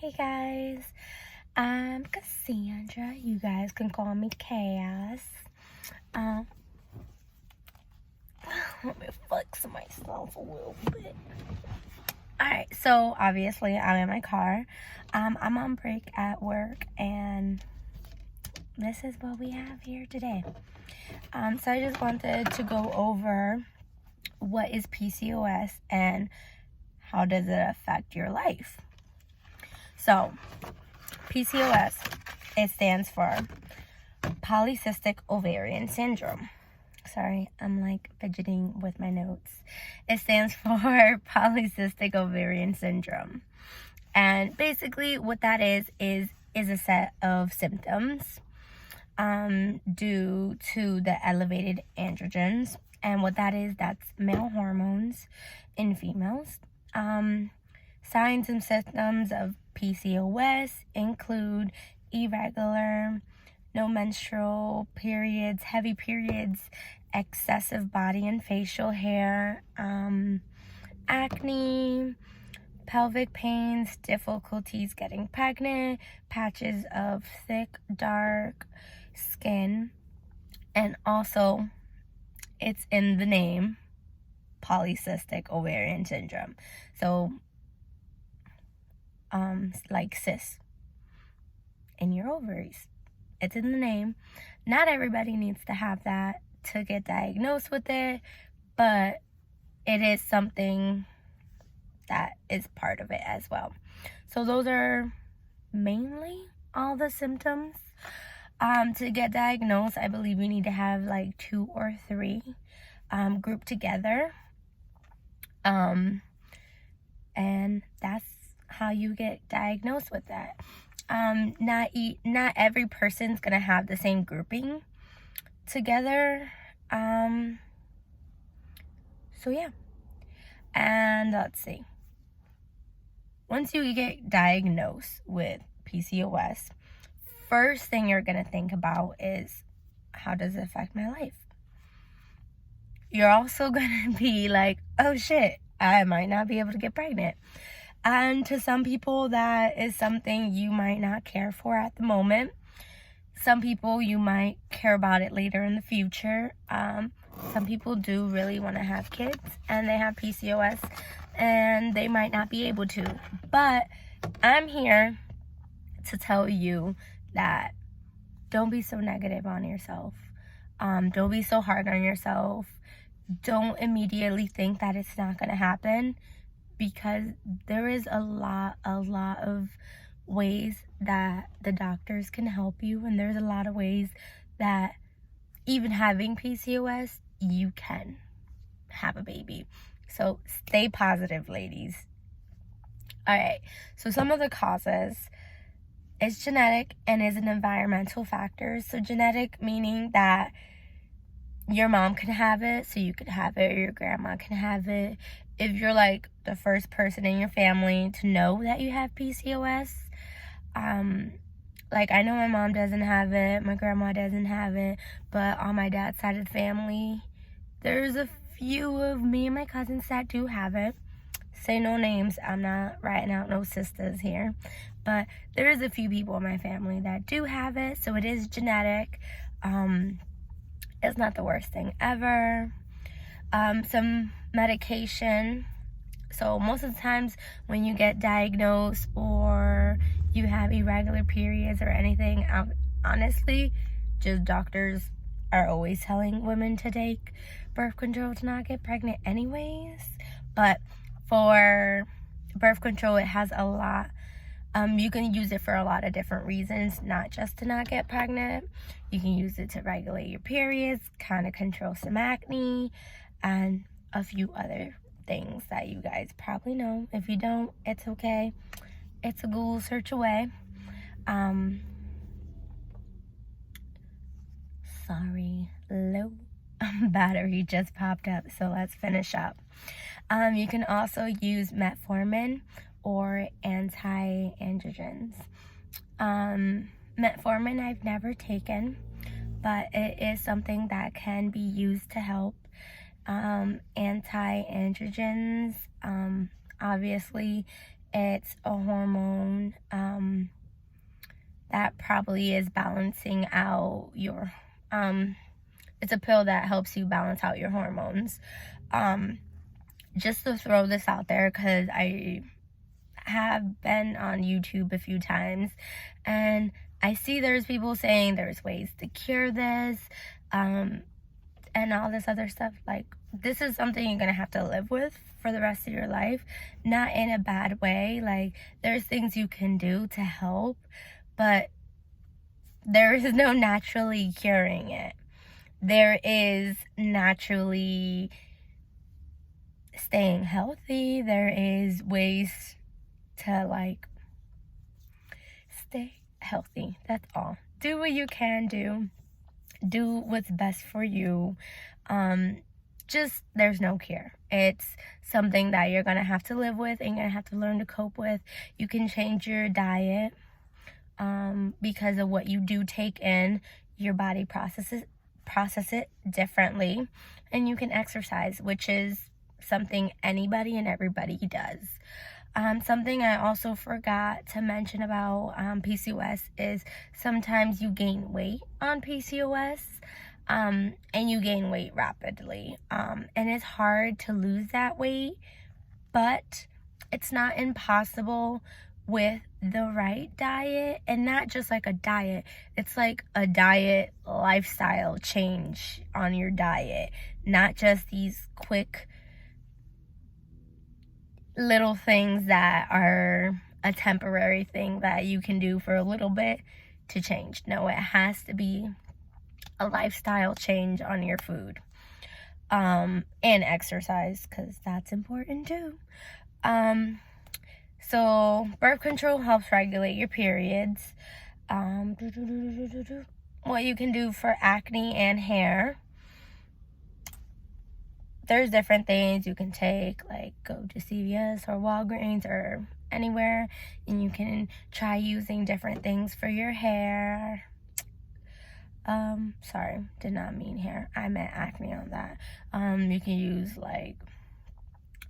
Hey guys, I'm Kassandra. You guys can call me Kass. Um, Let me flex myself a little bit. Alright, so obviously I'm in my car. I'm on break at work, and this is what we have here today. So I just wanted to go over what is PCOS and how does it affect your life. So, PCOS, it stands for polycystic ovarian syndrome. Sorry, I'm like fidgeting with my notes. It stands for polycystic ovarian syndrome. And basically what that is a set of symptoms due to the elevated androgens. And what that is, that's male hormones in females. Signs and symptoms of PCOS include irregular, no menstrual periods, heavy periods, excessive body and facial hair, acne, pelvic pains, difficulties getting pregnant, patches of thick, dark skin, and also it's in the name, polycystic ovarian syndrome. So, like cysts in your ovaries. It's in the name. Not everybody needs to have that to get diagnosed with it, but it is something that is part of it as well. So those are mainly all the symptoms. To get diagnosed, I believe you need to have like 2 or 3 grouped together. And that's how you get diagnosed with that. Not every person's gonna have the same grouping together. So yeah. And let's see. Once you get diagnosed with PCOS, first thing you're gonna think about is, how does it affect my life? You're also gonna be like, oh shit, I might not be able to get pregnant. And to some people, that is something you might not care for at the moment. Some people, you might care about it later in the future. Some people do really want to have kids, and they have PCOS, and they might not be able to. But I'm here to tell you that don't be so negative on yourself. Don't be so hard on yourself. Don't immediately think that it's not going to happen, because there is a lot of ways that the doctors can help you, and there's a lot of ways that even having PCOS, you can have a baby. So stay positive, ladies. Alright, so some of the causes is genetic and is an environmental factor. So genetic meaning that your mom can have it, so you could have it, or your grandma can have it. If you're like the first person in your family to know that you have PCOS, like I know my mom doesn't have it, my grandma doesn't have it, but on my dad's side of the family, there's a few of me and my cousins that do have it. Say no names, I'm not writing out no sisters here, but there is a few people in my family that do have it, so it is genetic. It's not the worst thing ever. Some medication. So most of the times when you get diagnosed or you have irregular periods or anything, honestly, just doctors are always telling women to take birth control to not get pregnant anyways. But for birth control, it has a lot. You can use it for a lot of different reasons, not just to not get pregnant. You can use it to regulate your periods, kind of control some acne, and a few other things that you guys probably know. If you don't, it's okay. It's a Google search away. Sorry, low battery just popped up, so let's finish up. You can also use metformin or anti-androgens. Metformin I've never taken, but it is something that can be used to help. Anti-androgens, obviously It's a hormone that probably is balancing out your, it's a pill that helps you balance out your hormones. Just to throw this out there, because I have been on YouTube a few times, and I see there's people saying there's ways to cure this, and all this other stuff. Like, this is something you're gonna have to live with for the rest of your life, not in a bad way. Like, there's things you can do to help, but there is no naturally curing it. There is naturally staying healthy. There is ways to, like, stay healthy. That's all. Do what you can do. Do what's best for you. Just, there's no cure. It's something that you're gonna have to live with and you're gonna have to learn to cope with. You can change your diet because of what you do take in. Your body process it differently, and you can exercise, which is something anybody and everybody does. Something I also forgot to mention about PCOS is sometimes you gain weight on PCOS, and you gain weight rapidly, and it's hard to lose that weight, but it's not impossible with the right diet. And not just like a diet, it's like a diet lifestyle change on your diet, not just these quick little things that are a temporary thing that you can do for a little bit to change. No, it has to be a lifestyle change on your food, and exercise, because that's important too. So birth control helps regulate your periods. What you can do for acne and hair. There's different things you can take, like go to CVS or Walgreens or anywhere, and you can try using different things for your hair. Sorry, did not mean hair. I meant acne on that. You can use like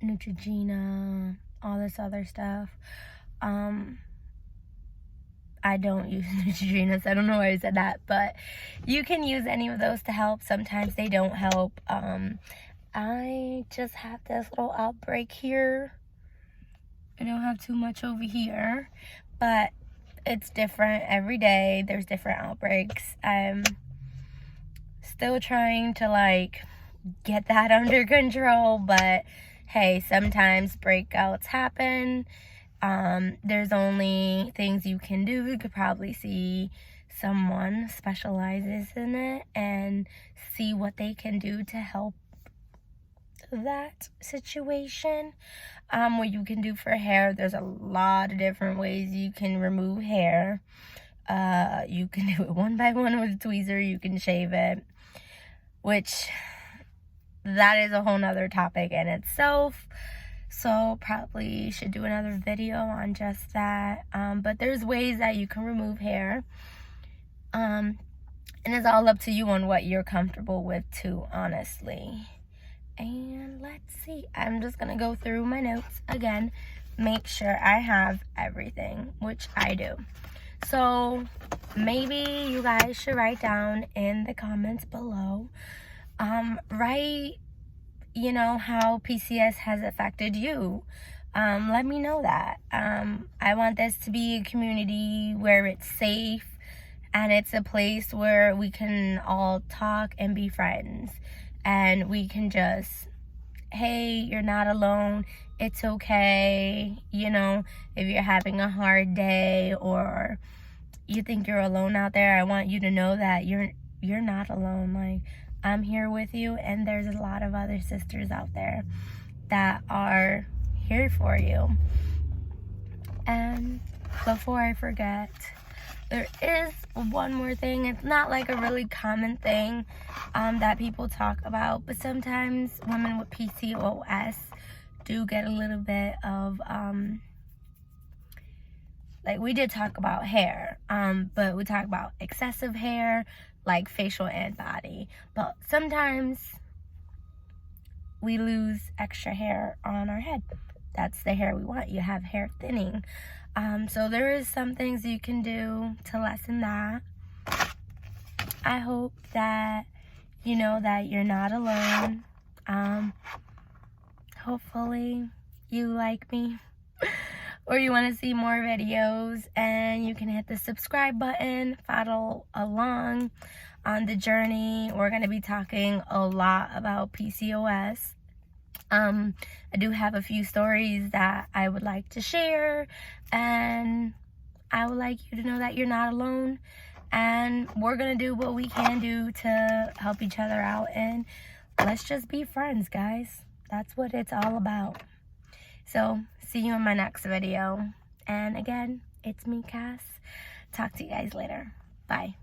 Neutrogena, all this other stuff. I don't use Neutrogena, so I don't know why I said that, but you can use any of those to help. Sometimes they don't help. I just have this little outbreak here. I don't have too much over here, but it's different every day. There's different outbreaks. I'm still trying to like get that under control, but hey, sometimes breakouts happen. There's only things you can do. You could probably see someone specializes in it and see what they can do to help that situation. What you can do for hair, there's a lot of different ways you can remove hair. You can do it one by one with a tweezer. You can shave it, which that is a whole nother topic in itself, so probably should do another video on just that. But there's ways that you can remove hair, and it's all up to you on what you're comfortable with too, honestly. And let's see, I'm just gonna go through my notes again, make sure I have everything, which I do. So maybe you guys should write down in the comments below, write, you know, how PCOS has affected you. Let me know that. I want this to be a community where it's safe and it's a place where we can all talk and be friends. And we can just, hey, you're not alone. It's okay. You know, if you're having a hard day or you think you're alone out there, I want you to know that you're not alone. Like, I'm here with you, and there's a lot of other sisters out there that are here for you. And before I forget, there is one more thing. It's not like a really common thing that people talk about, but sometimes women with PCOS do get a little bit of, like we did talk about hair, but we talk about excessive hair, like facial and body. But sometimes we lose extra hair on our head. that's the hair we want. You have hair thinning. So there is some things you can do to lessen that. I hope that you know that you're not alone. Hopefully you like me or you want to see more videos, and you can hit the subscribe button, follow along on the journey. We're going to be talking a lot about PCOS. I do have a few stories that I would like to share, and I would like you to know that you're not alone, and we're going to do what we can do to help each other out, and let's just be friends, guys. That's what it's all about. So, see you in my next video. And again, it's me, Kass. Talk to you guys later. Bye.